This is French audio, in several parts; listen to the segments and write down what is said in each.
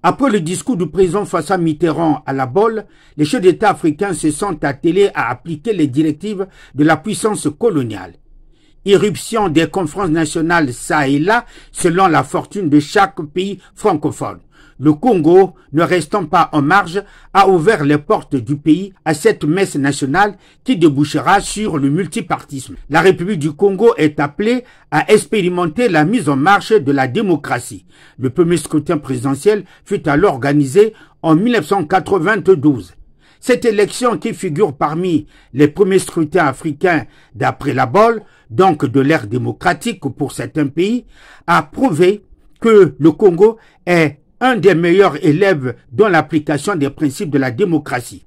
Après le discours du président François Mitterrand à la Baule, les chefs d'État africains se sont attelés à appliquer les directives de la puissance coloniale. Irruption des conférences nationales ça et là, selon la fortune de chaque pays francophone. Le Congo, ne restant pas en marge, a ouvert les portes du pays à cette messe nationale qui débouchera sur le multipartisme. La République du Congo est appelée à expérimenter la mise en marche de la démocratie. Le premier scrutin présidentiel fut alors organisé en 1992. Cette élection, qui figure parmi les premiers scrutins africains d'après la Baule, donc de l'ère démocratique pour certains pays, a prouvé que le Congo est un des meilleurs élèves dans l'application des principes de la démocratie.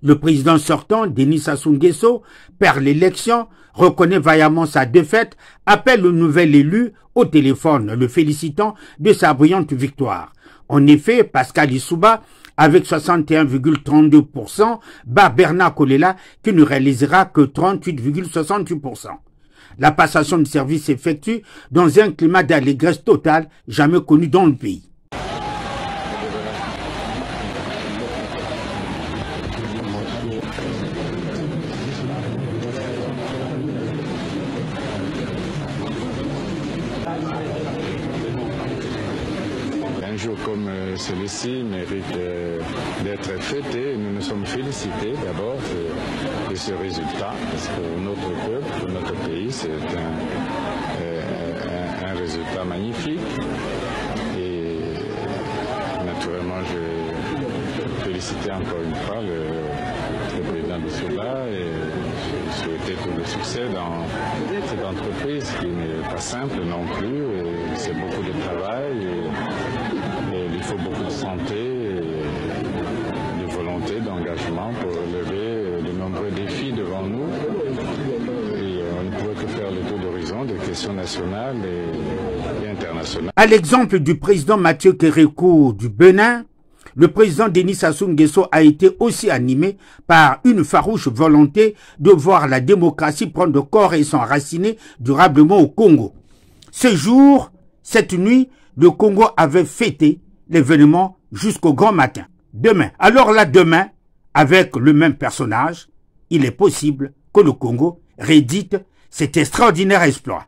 Le président sortant, Denis Sassou Nguesso, perd l'élection, reconnaît vaillamment sa défaite, appelle le nouvel élu au téléphone, le félicitant de sa brillante victoire. En effet, Pascal Lissouba, avec 61,32%, bat Bernard Kolela, qui ne réalisera que 38,68%. La passation de service s'effectue dans un climat d'allégresse totale jamais connu dans le pays. Un jour comme celui-ci mérite d'être fêté. Nous nous sommes félicités d'abord de ce résultat, parce que notre peuple, notre pays, c'est un résultat magnifique. Et naturellement, je félicite encore une fois le président Lissouba et je souhaite tout le succès dans cette entreprise qui n'est pas simple non plus. C'est beaucoup de travail. Il faut beaucoup de santé et de volonté, d'engagement pour relever de nombreux défis devant nous. Et on ne pourrait que faire le tour d'horizon des questions nationales et internationales. À l'exemple du président Mathieu Kérékou du Bénin, le président Denis Sassou Nguesso a été aussi animé par une farouche volonté de voir la démocratie prendre corps et s'enraciner durablement au Congo. Ce jour, cette nuit, le Congo avait fêté l'événement jusqu'au grand matin. Demain, alors là, demain, avec le même personnage, il est possible que le Congo réédite cet extraordinaire exploit.